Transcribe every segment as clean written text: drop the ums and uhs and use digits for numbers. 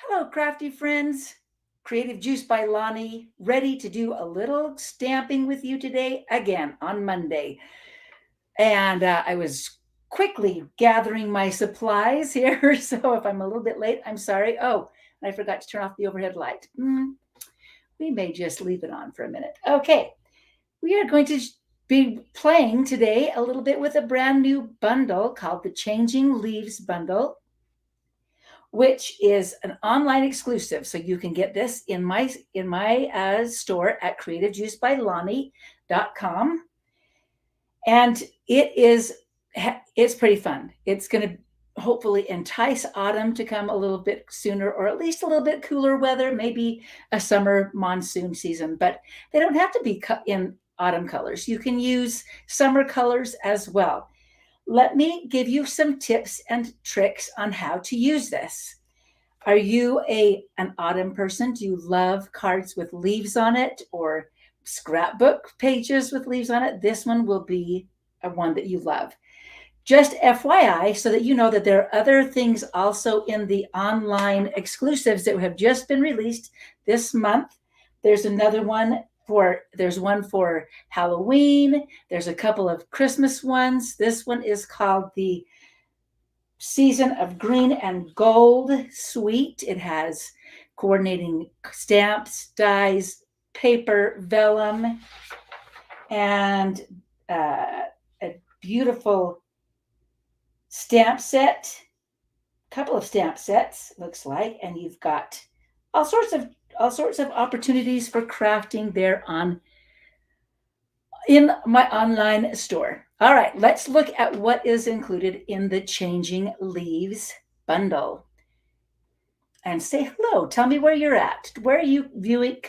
Hello, crafty friends. Creative Juice by Lonnie, ready to do a little stamping with you today again on Monday. And I was quickly gathering my supplies here. So if I'm a little bit late, I'm sorry. Oh, I forgot to turn off the overhead light. We may just leave it on for a minute. Okay, we are going to be playing today a little bit with a brand new bundle called the Changing Leaves Bundle, which is an online exclusive. So you can get this in my store at creativejuicebyLonnie.com. And it's pretty fun. It's going to hopefully entice autumn to come a little bit sooner, or at least a little bit cooler weather, maybe a summer monsoon season. But they don't have to be in autumn colors. You can use summer colors as well. Let me give you some tips and tricks on how to use this. Are you an autumn person? Do you love cards with leaves on it or scrapbook pages with leaves on it? This one will be a one that you love. Just FYI, so that you know that there are other things also in the online exclusives that have just been released this month. There's one for Halloween. There's a couple of Christmas ones. This one is called the Season of Green and Gold Suite. It has coordinating stamps, dies, paper, vellum, and a beautiful stamp set, a couple of stamp sets, looks like, and you've got all sorts of opportunities for crafting there in my online store. All right, let's look at what is included in the Changing Leaves bundle. And say hello. Tell me where you're at. Where are you viewing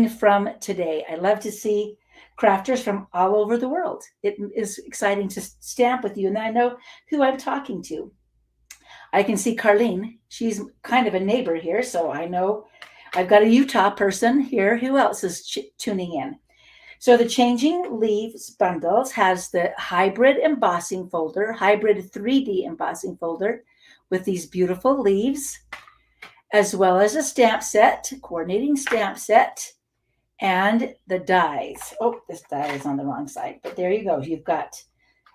from today? I love to see crafters from all over the world. It is exciting to stamp with you, and I know who I'm talking to. I can see Carlene. She's kind of a neighbor here, so I know I've got a Utah person here. Who else is tuning in? So the Changing Leaves bundles has the Hybrid Embossing folder, Hybrid 3D Embossing folder with these beautiful leaves, as well as a stamp set, coordinating stamp set, and the dies. Oh, this die is on the wrong side, but there you go. You've got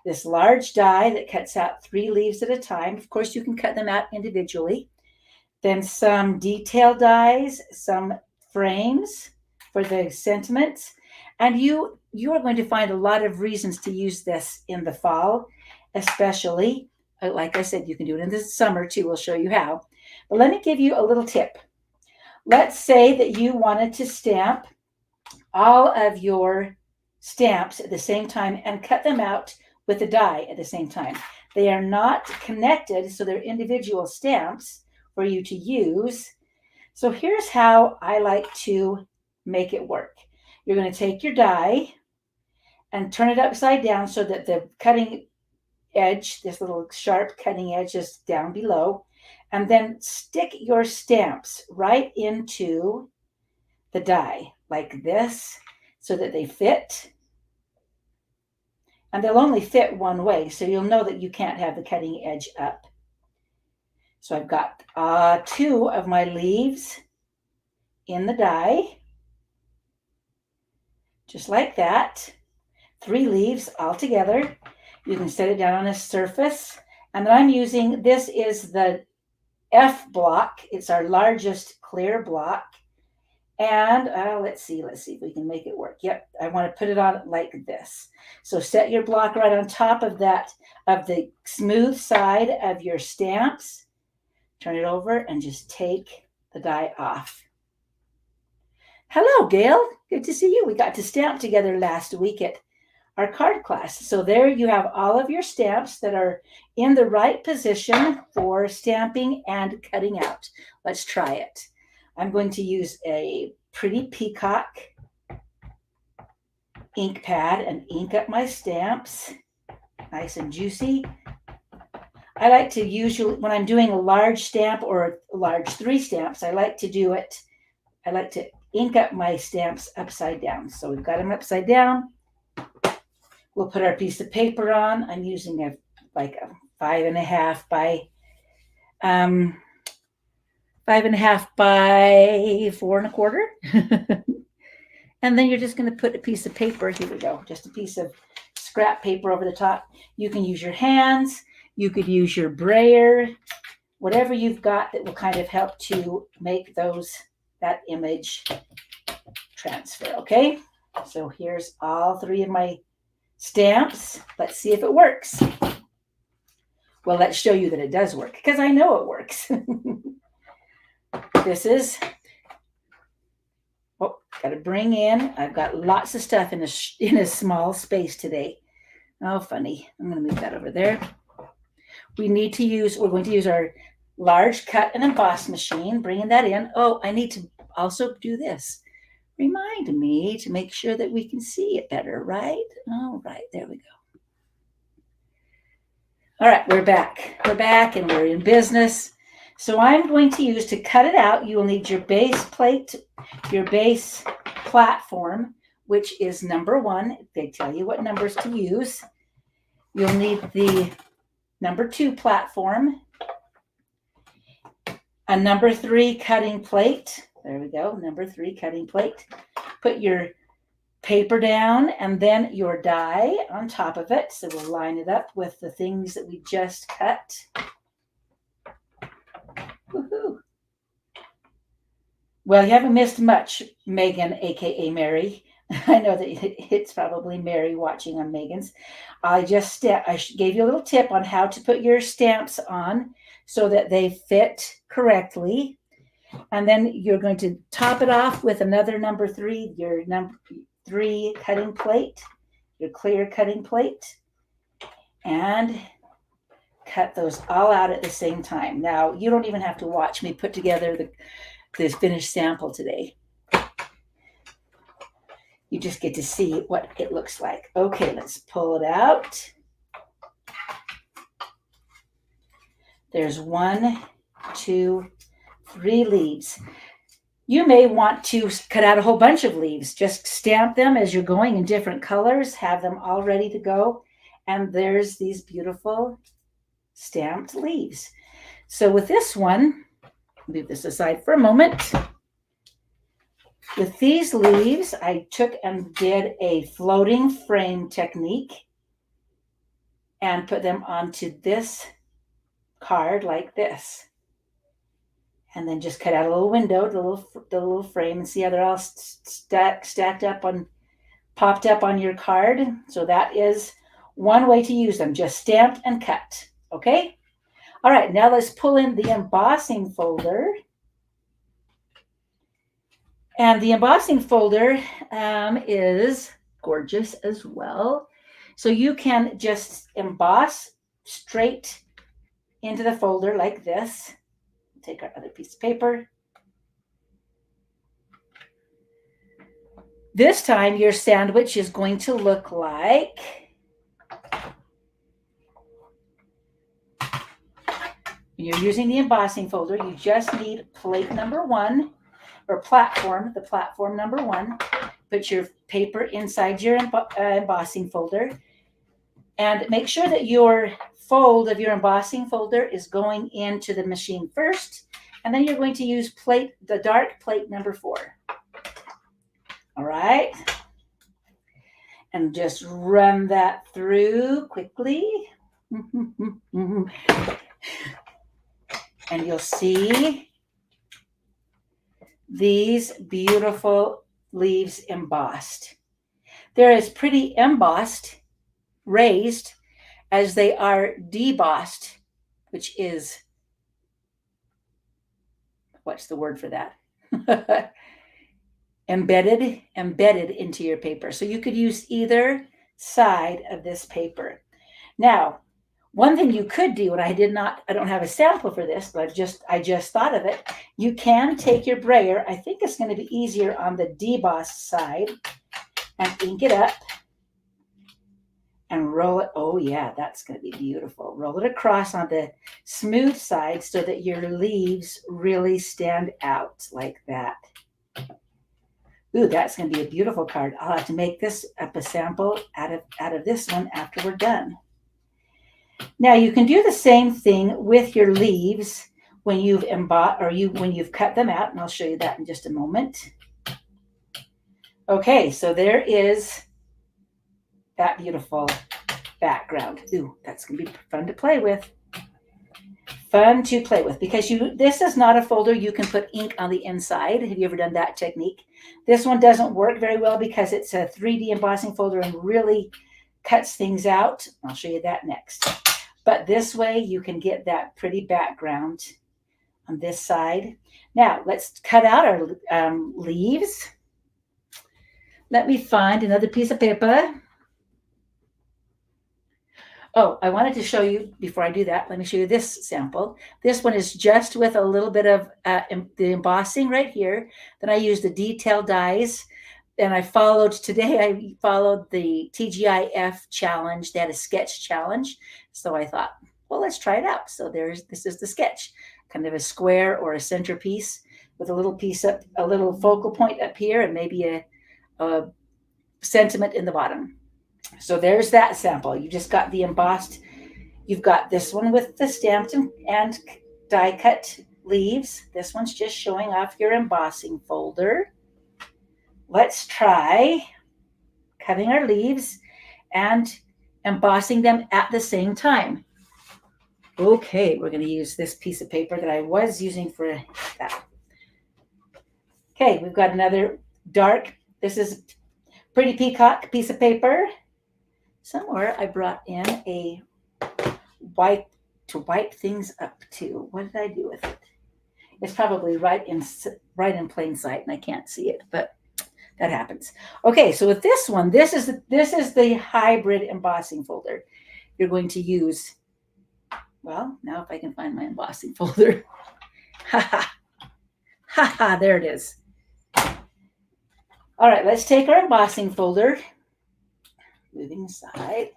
this large die that cuts out 3 leaves at a time. Of course, you can cut them out individually. Then some detail dies, some frames for the sentiments. And you are going to find a lot of reasons to use this in the fall, especially. Like I said, you can do it in the summer too. We'll show you how. But let me give you a little tip. Let's say that you wanted to stamp all of your stamps at the same time and cut them out with the die at the same time. They are not connected, so they're individual stamps for you to use. So here's how I like to make it work. You're going to take your die and turn it upside down so that the cutting edge, this little sharp cutting edge, is down below, and then stick your stamps right into the die like this so that they fit. And they'll only fit one way, so you'll know that you can't have the cutting edge up. So I've got 2 of my leaves in the die, just like that. 3 leaves all together. You can set it down on a surface. And then I'm using, this is the F block. It's our largest clear block. And let's see if we can make it work. Yep, I want to put it on like this. So set your block right on top of that, of the smooth side of your stamps. Turn it over and just take the die off. Hello, Gail. Good to see you. We got to stamp together last week at our card class. So there you have all of your stamps that are in the right position for stamping and cutting out. Let's try it. I'm going to use a pretty peacock ink pad and ink up my stamps, nice and juicy. I like to usually, when I'm doing a large stamp or a large 3 stamps, I like to ink up my stamps upside down. So we've got them upside down. We'll put our piece of paper on. I'm using a 5.5 by 5.5 by 4.25. And then you're just going to put a piece of paper. Here we go. Just a piece of scrap paper over the top. You can use your hands. You could use your brayer, whatever you've got that will kind of help to make that image transfer. Okay. So here's all 3 of my stamps. Let's see if it works. Well, let's show you that it does work because I know it works. This is, got to bring in. I've got lots of stuff in a small space today. Oh, funny. I'm going to move that over there. We're going to use our large cut and emboss machine, bringing that in. Oh, I need to also do this. Remind me to make sure that we can see it better, right? All right, there we go. All right, we're back. We're back and we're in business. So I'm going to use, to cut it out, you will need your base plate, your base platform, which is number 1. They tell you what numbers to use. You'll need the number 2 platform, a number 3 cutting plate. There we go, number 3 cutting plate. Put your paper down and then your die on top of it. So we'll line it up with the things that we just cut. Woohoo. Well, you haven't missed much, Megan, aka Mary. I know that it's probably Mary watching on Megan's. I gave you a little tip on how to put your stamps on so that they fit correctly. And then you're going to top it off with another number 3, your number 3 cutting plate, your clear cutting plate, and cut those all out at the same time. Now, you don't even have to watch me put together the finished sample today. You just get to see what it looks like. Okay, let's pull it out. There's 1, 2, 3 leaves. You may want to cut out a whole bunch of leaves. Just stamp them as you're going in different colors, have them all ready to go. And there's these beautiful stamped leaves. So with this one, leave this aside for a moment. With these leaves, I took and did a floating frame technique and put them onto this card like this. And then just cut out a little window, the little frame, and see how they're all stacked up popped up on your card. So that is one way to use them, just stamped and cut. Okay? All right, now let's pull in the embossing folder. And the embossing folder is gorgeous as well. So you can just emboss straight into the folder like this. Take our other piece of paper. This time your sandwich is going to look like you're using the embossing folder. You just need plate number 1 or platform, the platform number 1. Put your paper inside your embossing folder and make sure that your fold of your embossing folder is going into the machine first, and then you're going to use the dark plate number 4. All right, and just run that through quickly. And you'll see these beautiful leaves embossed. They're as pretty embossed, raised, as they are debossed, which is, what's the word for that? embedded into your paper. So you could use either side of this paper. Now, one thing you could do, and I don't have a sample for this, but I just thought of it. You can take your brayer. I think it's going to be easier on the debossed side, and ink it up and roll it. Oh yeah, that's going to be beautiful. Roll it across on the smooth side so that your leaves really stand out like that. Ooh, that's going to be a beautiful card. I'll have to make this up a sample out of this one after we're done. Now you can do the same thing with your leaves when you've embossed or when you've cut them out, and I'll show you that in just a moment. Okay, so there is that beautiful background. Ooh, that's gonna be fun to play with. Fun to play with because this is not a folder you can put ink on the inside. Have you ever done that technique? This one doesn't work very well because it's a 3D embossing folder and really cuts things out. I'll show you that next. But this way you can get that pretty background on this side. Now let's cut out our leaves. Let me find another piece of paper. Oh, I wanted to show you, before I do that, let me show you this sample. This one is just with a little bit of the embossing right here. Then I used the detail dies. And I followed the TGIF challenge. They had a sketch challenge. So I thought, well, let's try it out. So this is the sketch, kind of a square or a centerpiece with a little piece up, a little focal point up here, and maybe a sentiment in the bottom. So there's that sample. You just got the embossed. You've got this one with the stamped and die cut leaves. This one's just showing off your embossing folder. Let's try cutting our leaves and embossing them at the same time. Okay, we're going to use this piece of paper that I was using for that. Okay, we've got another dark, this is Pretty Peacock piece of paper. Somewhere I brought in a wipe to wipe things up too. What did I do with it? It's probably right in plain sight and I can't see it, but that happens. Okay, so with this one, this is the hybrid embossing folder you're going to use. Well, now if I can find my embossing folder. Ha, there it is. All right, let's take our embossing folder, moving aside.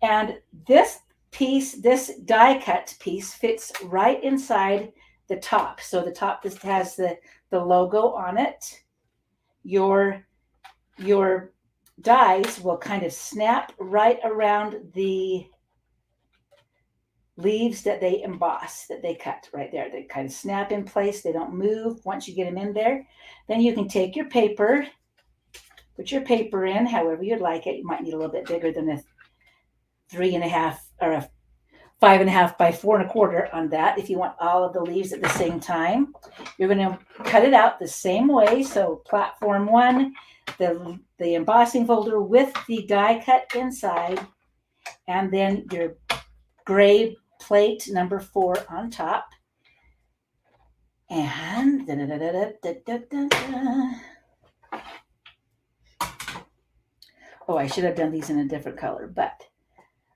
And this piece, this die cut piece fits right inside the top. So the top just has the logo on it. Your dies will kind of snap right around the leaves that they emboss, that they cut right there. They kind of snap in place. They don't move once you get them in there. Then you can take your paper, put your paper in however you'd like it. You might need a little bit bigger than a 3.5 or a 5.5 by 4.25 on that if you want all of the leaves at the same time. You're going to cut it out the same way. So platform 1, the embossing folder with the die cut inside, and then your gray plate number 4 on top. And oh, I should have done these in a different color, but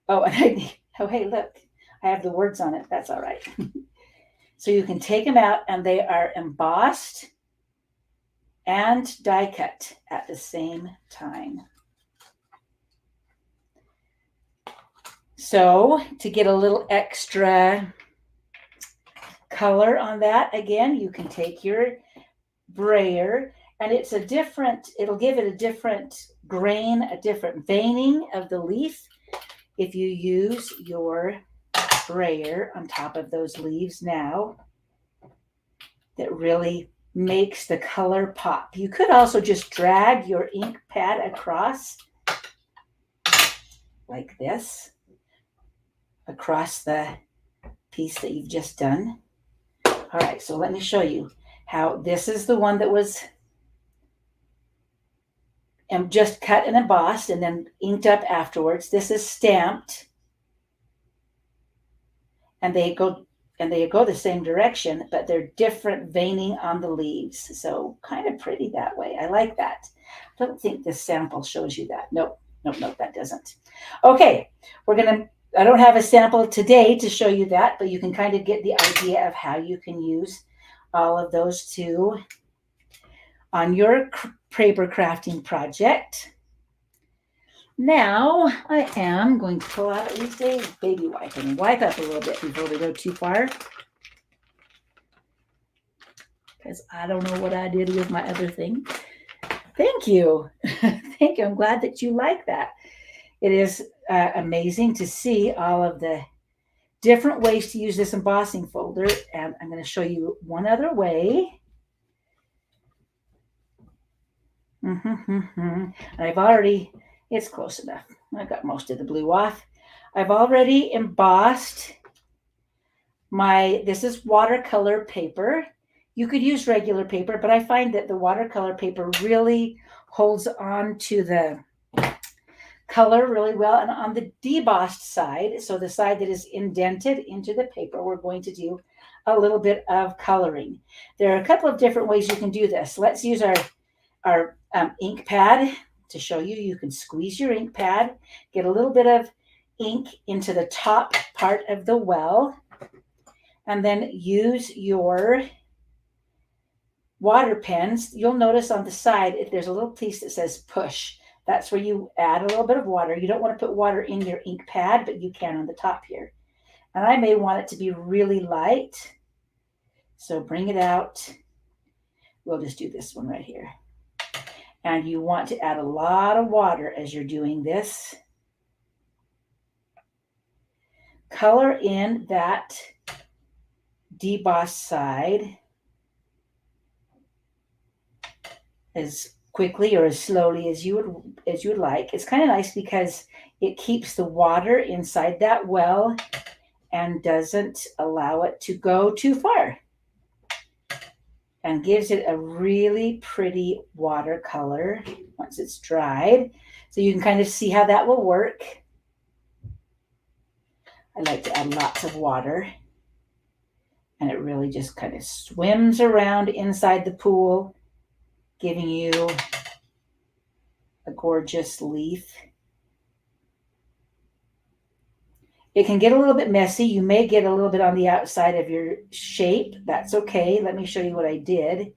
oh, hey, look, I have the words on it. That's all right. So you can take them out and they are embossed and die cut at the same time. So to get a little extra color on that, again, you can take your brayer and it'll give it a different grain, a different veining of the leaf if you use your brayer on top of those leaves now. That really makes the color pop. You could also just drag your ink pad across like this, across the piece that you've just done. All right, so let me show you how this is the one that was just cut and embossed and then inked up afterwards. This is stamped, and they go the same direction, but they're different veining on the leaves. So kind of pretty that way. I like that. I don't think this sample shows you that. Nope, that doesn't. Okay, I don't have a sample today to show you that, but you can kind of get the idea of how you can use all of those two on your paper crafting project. Now I am going to pull out at least a baby wipe and wipe up a little bit before we go too far, because I don't know what I did with my other thing. Thank you. Thank you. I'm glad that you like that. It is amazing to see all of the different ways to use this embossing folder, and I'm going to show you one other way. And I've already, it's close enough. I got most of the blue off. I've already embossed this is watercolor paper. You could use regular paper, but I find that the watercolor paper really holds on to the color really well. And on the debossed side, so the side that is indented into the paper, we're going to do a little bit of coloring. There are a couple of different ways you can do this. Let's use our ink pad to show you. You can squeeze your ink pad, get a little bit of ink into the top part of the well, and then use your water pens. You'll notice on the side, if there's a little piece that says push, that's where you add a little bit of water. You don't want to put water in your ink pad, but you can on the top here. And I may want it to be really light. So bring it out. We'll just do this one right here. And you want to add a lot of water as you're doing this. Color in that debossed side as quickly or as slowly as you would like. It's kind of nice because it keeps the water inside that well and doesn't allow it to go too far, and gives it a really pretty watercolor once it's dried. So you can kind of see how that will work. I like to add lots of water, and it really just kind of swims around inside the pool, giving you a gorgeous leaf. It can get a little bit messy. You may get a little bit on the outside of your shape. That's okay. Let me show you what I did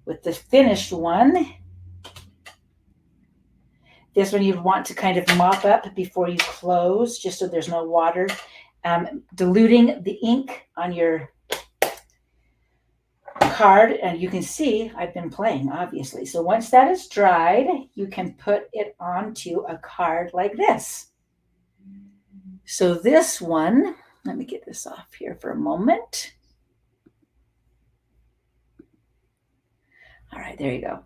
with the finished one. This one you'd want to kind of mop up before you close, just so there's no water. Diluting the ink on your card, and you can see I've been playing, obviously. So once that is dried, you can put it onto a card like this. So this one, let me get this off here for a moment. All right, there you go.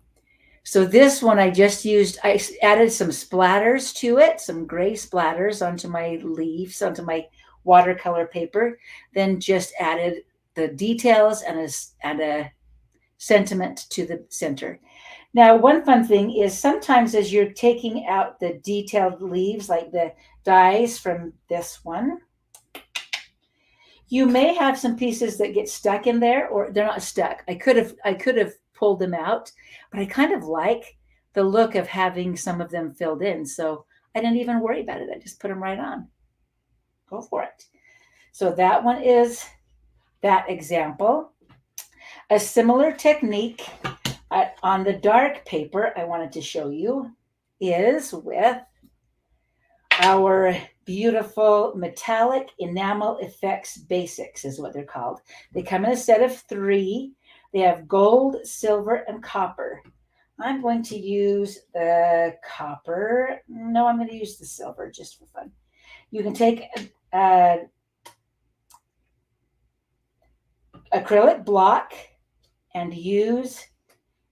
So this one I added some splatters to it, some gray splatters onto my leaves, onto my watercolor paper, then just added the details and a sentiment to the center. Now, one fun thing is sometimes as you're taking out the detailed leaves, like the dies from this one, you may have some pieces that get stuck in there, or they're not stuck. I could have pulled them out, but I kind of like the look of having some of them filled in. So I didn't even worry about it. I just put them right on. Go for it. So that one is that example. A similar technique on the dark paper I wanted to show you is with our beautiful metallic enamel effects basics, is what they're called. They come in a set of 3. They have gold, silver, and copper. I'm going to use the copper. No, I'm going to use the silver just for fun. You can take acrylic block and use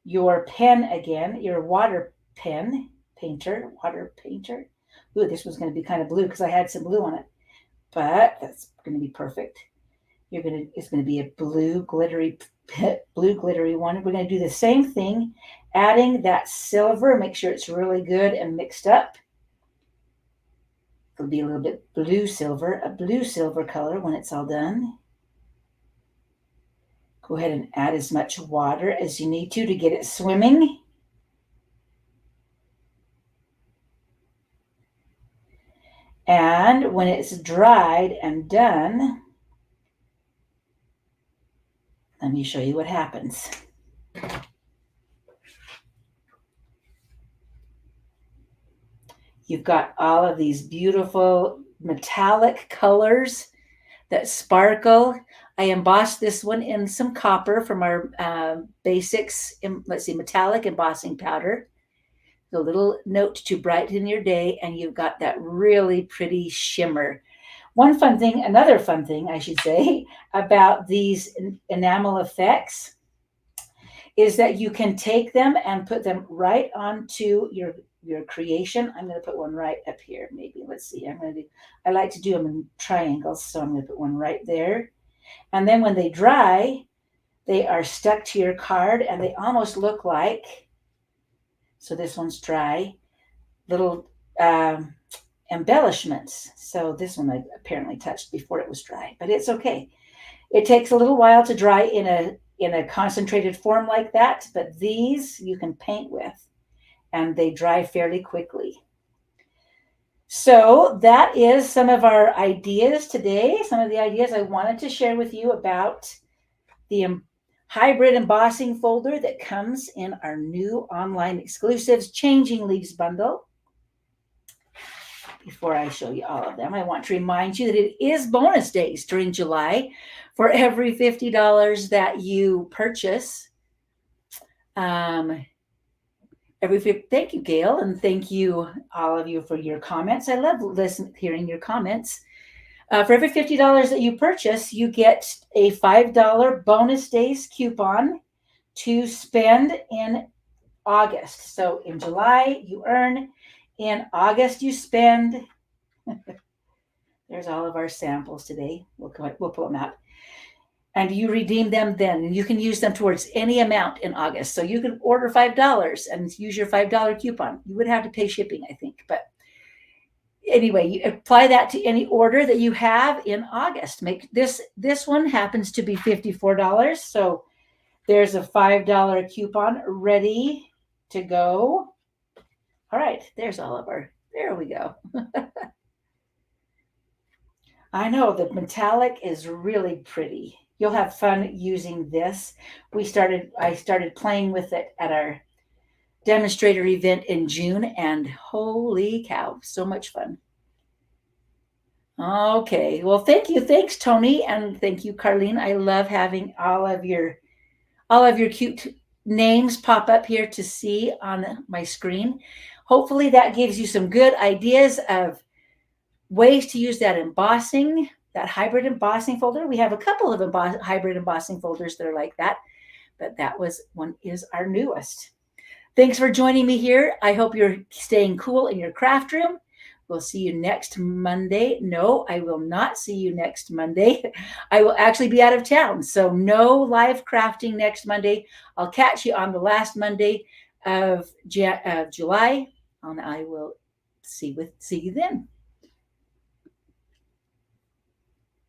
your pen again, your water painter. Ooh, this was going to be kind of blue because I had some blue on it, but that's going to be perfect. It's going to be a blue glittery one. We're going to do the same thing, adding that silver. Make sure it's really good and mixed up. It'll be a little bit a blue silver color when it's all done. Go ahead and add as much water as you need to get it swimming. And when it's dried and done, let me show you what happens. You've got all of these beautiful metallic colors that sparkle. I embossed this one in some copper from our basics, metallic embossing powder. A little note to brighten your day, and you've got that really pretty shimmer. Another fun thing, I should say, about these enamel effects is that you can take them and put them right onto your creation. I'm going to put one right up here. Maybe let's see. I like to do them in triangles, so I'm going to put one right there. And then when they dry, they are stuck to your card, and they almost look like. So this one's dry. Little embellishments. So this one I apparently touched before it was dry, but it's okay. It takes a little while to dry in a concentrated form like that, but these you can paint with, and they dry fairly quickly. So that is some of our ideas today, some of the ideas I wanted to share with you about the hybrid embossing folder that comes in our new online exclusives Changing Leaves bundle. Before I show you all of them, I want to remind you that it is bonus days during July. For every $50 that you purchase, thank you, Gail, and thank you all of you for your comments. I love hearing your comments. For every $50 that you purchase, you get a $5 bonus days coupon to spend in August. So in July, you earn. In August, you spend. There's all of our samples today. We'll pull them out. And you redeem them then. You can use them towards any amount in August. So you can order $5 and use your $5 coupon. You would have to pay shipping, I think. But anyway, you apply that to any order that you have in August. Make this one happens to be $54. So there's a $5 coupon ready to go. All right, there's all of our, there we go. I know the metallic is really pretty. You'll have fun using this. I started playing with it at our demonstrator event in June, and holy cow, so much fun. Okay, well, thank you. Thanks, Tony, and thank you, Carlene. I love having all of your cute names pop up here to see on my screen. Hopefully that gives you some good ideas of ways to use that embossing, that hybrid embossing folder. We have a couple of hybrid embossing folders that are like that, but that one is our newest. Thanks for joining me here. I hope you're staying cool in your craft room. We'll see you next Monday. No, I will not see you next Monday. I will actually be out of town, so no live crafting next Monday. I'll catch you on the last Monday of July, and I will see you then.